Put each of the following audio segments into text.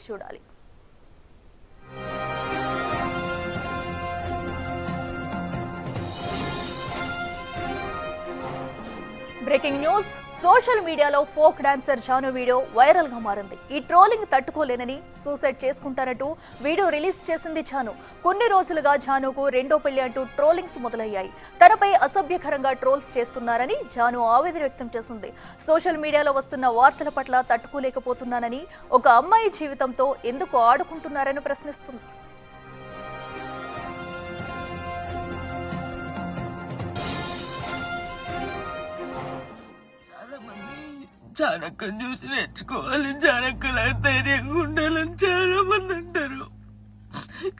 వేచి చూడాలి. Breaking news. Social మీడియాలో folk dancer Janu video viral గా మారింది. ఈ ట్రోలింగ్ తట్టుకోలేనని సూసైడ్ చేసుకుంటానంటూ వీడియో రిలీజ్ చేసింది జాను. కొన్ని రోజులుగా జానుకు రెండో పెళ్లి అంటూ ట్రోలింగ్స్ మొదలయ్యాయి. తనపై అసభ్యకరంగా ట్రోల్స్ చేస్తున్నారని జాను ఆవేదన వ్యక్తం చేసింది. సోషల్ మీడియాలో వస్తున్న వార్తల పట్ల తట్టుకోలేకపోతున్నానని, ఒక అమ్మాయి జీవితంతో ఎందుకు ఆడుకుంటున్నారని ప్రశ్నిస్తుంది. చాణక్యం చూసి నేర్చుకోవాలి, చాణక్యలా ధైర్యంగా ఉండాలని చాలా మంది అంటారు.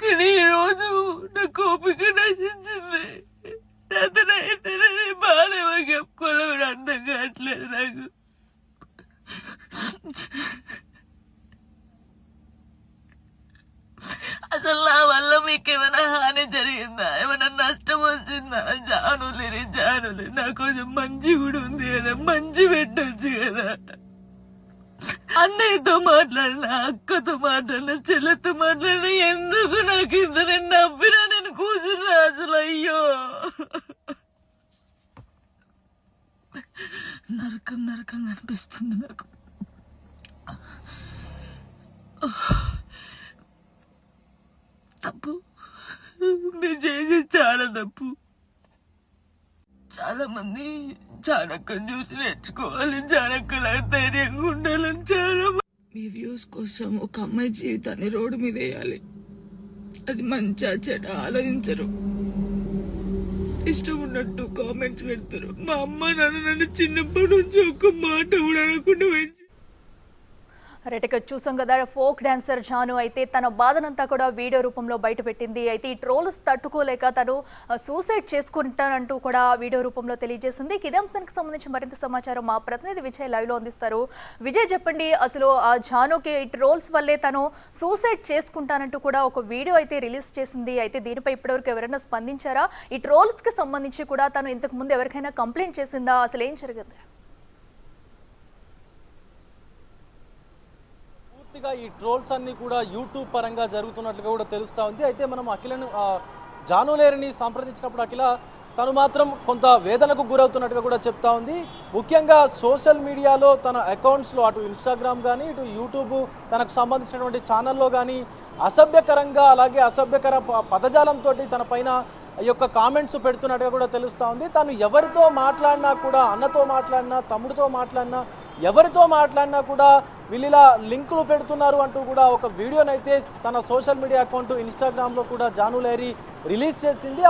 కానీ ఈరోజు నాకు ఓపిక నశించింది. అతనైతే బాధ ఎవరికి చెప్పుకోవాలో కూడా అర్థం కావట్లేదు నాకు. అసలు నా వల్ల మీకు ఏమైనా హాని జరిగిందా, ఏమైనా నష్టం వచ్చిందా? జానులేరి నాకు కొంచెం మంచి కూడా ఉంది కదా, మంచి పెట్టొచ్చు కదా. అన్నయ్యతో మాట్లాడినా, అక్కతో మాట్లాడినా, చెల్లెతో మాట్లాడినా, ఎందుకు నాకు ఇద్దరు నవ్వినా నేను కూర్చున్నా అసలు. అయ్యో నరకం నరకంగా అనిపిస్తుంది నాకు. తప్పు, మీరు చేసేది చాలా తప్పు. చాలా మంది చాణక్యం చూసి నేర్చుకోవాలి, చాణక్యలా ధైర్యంగా ఉండాలని చాలా. మీ వ్యూస్ కోసం ఒక అమ్మాయి జీవితాన్ని రోడ్డు మీద వేయాలి. అది మంచిగా చెడ్డ ఆలోచించరు, ఇష్టం ఉన్నట్టు కామెంట్స్ పెడతారు. మా అమ్మ నాన్న నన్ను చిన్నప్పటి నుంచి ఒక్క మాట కూడా అనకుండా పెంచి. రైట్గా చూసాం కదా, ఫోక్ డాన్సర్ జాను అయితే తన బాధనంతా కూడా వీడియో రూపంలో బయటపెట్టింది. అయితే ఈ ట్రోల్స్ తట్టుకోలేక తను సూసైడ్ చేసుకుంటానంటూ కూడా వీడియో రూపంలో తెలియజేసింది. ఇదే అంశానికి సంబంధించి మరింత సమాచారం మా ప్రతినిధి విజయ్ లైవ్లో అందిస్తారు. విజయ్, చెప్పండి, అసలు ఆ జానుకి ఈ ట్రోల్స్ వల్లే తను సూసైడ్ చేసుకుంటానంటూ కూడా ఒక వీడియో అయితే రిలీజ్ చేసింది. అయితే దీనిపై ఇప్పటివరకు ఎవరైనా స్పందించారా? ఈ ట్రోల్స్కి సంబంధించి కూడా తను ఇంతకు ముందు ఎవరికైనా కంప్లైంట్ చేసిందా? అసలు ఏం జరిగింది? ఈ ట్రోల్స్ అన్ని కూడా యూట్యూబ్ పరంగా జరుగుతున్నట్లుగా కూడా తెలుస్తూ ఉంది. అయితే మనం అఖిలను జానులేరిని సంప్రదించినప్పుడు అఖిల తను మాత్రం కొంత వేదనకు గురవుతున్నట్టుగా కూడా చెప్తా ఉంది. ముఖ్యంగా సోషల్ మీడియాలో తన అకౌంట్స్లో అటు ఇన్స్టాగ్రామ్ కానీ ఇటు యూట్యూబ్ తనకు సంబంధించినటువంటి ఛానల్లో కానీ అసభ్యకరంగా, అలాగే అసభ్యకర పదజాలంతో తన పైన ఈ యొక్క కామెంట్స్ పెడుతున్నట్టుగా కూడా తెలుస్తూ ఉంది. తను ఎవరితో మాట్లాడినా కూడా, అన్నతో మాట్లాడినా, తమ్ముడితో మాట్లాడినా, ఎవరితో మాట్లాడినా కూడా వీళ్ళ లింకులు పెడుతున్నారు అంటూ కూడా ఒక వీడియోనైతే తన సోషల్ మీడియా అకౌంట్ ఇన్స్టాగ్రామ్లో కూడా జానులేరి రిలీజ్ చేసింది.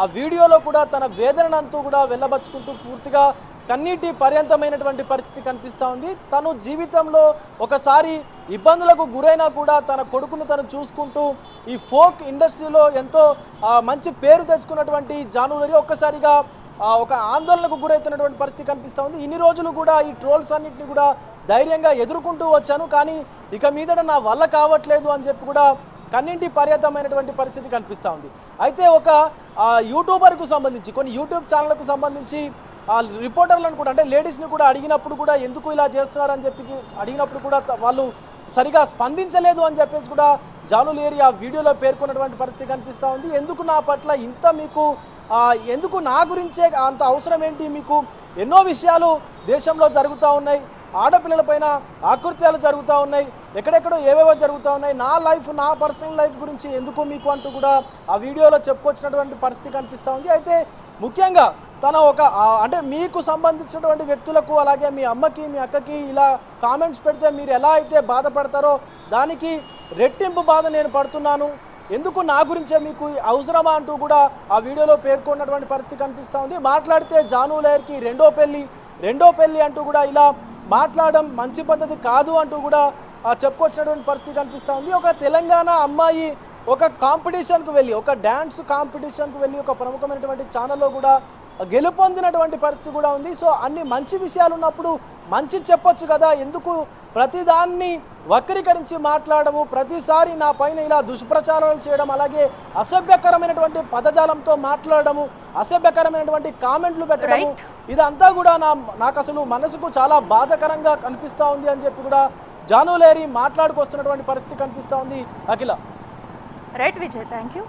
ఆ వీడియోలో కూడా తన వేదనంతా కూడా వెళ్ళబచ్చుకుంటూ పూర్తిగా కన్నీటి పర్యంతమైనటువంటి పరిస్థితి కనిపిస్తూ ఉంది. తను జీవితంలో ఒకసారి ఇబ్బందులకు గురైనా కూడా తన కొడుకును తను చూసుకుంటూ ఈ ఫోక్ ఇండస్ట్రీలో ఎంతో మంచి పేరు తెచ్చుకున్నటువంటి జానులేరి ఒక్కసారిగా ఒక ఆందోళనకు గురవుతున్నటువంటి పరిస్థితి కనిపిస్తూ ఉంది. ఇన్ని రోజులు కూడా ఈ ట్రోల్స్ అన్నింటినీ కూడా ధైర్యంగా ఎదుర్కొంటూ వచ్చాను, కానీ ఇక మీదట నా వల్ల కావట్లేదు అని చెప్పి కూడా కన్నింటి పర్యాతమైనటువంటి పరిస్థితి కనిపిస్తూ ఉంది. అయితే ఒక యూట్యూబర్కు సంబంధించి, కొన్ని యూట్యూబ్ ఛానళ్లకు సంబంధించి రిపోర్టర్లను కూడా, అంటే లేడీస్ని కూడా అడిగినప్పుడు కూడా ఎందుకు ఇలా చేస్తున్నారని చెప్పి అడిగినప్పుడు కూడా వాళ్ళు సరిగా స్పందించలేదు అని చెప్పేసి కూడా జానులేరి ఆ వీడియోలో పేర్కొన్నటువంటి పరిస్థితి కనిపిస్తూ ఉంది. ఎందుకు నా పట్ల ఇంత మీకు, ఎందుకు నా గురించే అంత అవసరం ఏంటి మీకు? ఎన్నో విషయాలు దేశంలో జరుగుతూ ఉన్నాయి, ఆడపిల్లలపైన ఆకృత్యాలు జరుగుతూ ఉన్నాయి, ఎక్కడెక్కడో ఏవేవో జరుగుతూ ఉన్నాయి. నా లైఫ్, నా పర్సనల్ లైఫ్ గురించి ఎందుకు మీకు అంటూ కూడా ఆ వీడియోలో చెప్పుకొచ్చినటువంటి పరిస్థితి కనిపిస్తూ ఉంది. అయితే ముఖ్యంగా తన అంటే మీకు సంబంధించినటువంటి వ్యక్తులకు, అలాగే మీ అమ్మకి, మీ అక్కకి ఇలా కామెంట్స్ పెడితే మీరు ఎలా అయితే బాధపడతారో దానికి రెట్టింపు బాధ నేను పడుతున్నాను, ఎందుకు నా గురించే మీకు అవసరమా అంటూ కూడా ఆ వీడియోలో పేర్కొన్నటువంటి పరిస్థితి కనిపిస్తూ ఉంది. మాట్లాడితే జానులేరికి రెండో పెళ్లి అంటూ కూడా ఇలా మాట్లాడడం మంచి పద్ధతి కాదు అంటూ కూడా చెప్పుకొచ్చినటువంటి పరిస్థితి కనిపిస్తూ ఉంది. ఒక తెలంగాణ అమ్మాయి ఒక కాంపిటీషన్కు వెళ్ళి, ఒక డ్యాన్స్ కాంపిటీషన్కు వెళ్ళి ఒక ప్రముఖమైనటువంటి ఛానల్లో కూడా గెలుపొందినటువంటి పరిస్థితి కూడా ఉంది. సో అన్ని మంచి విషయాలు ఉన్నప్పుడు మంచి చెప్పొచ్చు కదా, ఎందుకు ప్రతిదాన్ని వక్రీకరించి మాట్లాడము, ప్రతిసారి నా పైన ఇలా దుష్ప్రచారాలు చేయడం, అలాగే అసభ్యకరమైనటువంటి పదజాలంతో మాట్లాడము, అసభ్యకరమైనటువంటి కామెంట్లు పెట్టడము, ఇదంతా కూడా నాకు అసలు మనసుకు చాలా బాధాకరంగా కనిపిస్తూ ఉంది అని చెప్పి కూడా జాను లేరి మాట్లాడుకొస్తున్నటువంటి పరిస్థితి కనిపిస్తూ ఉంది Akhila. Right Vijay, thank you.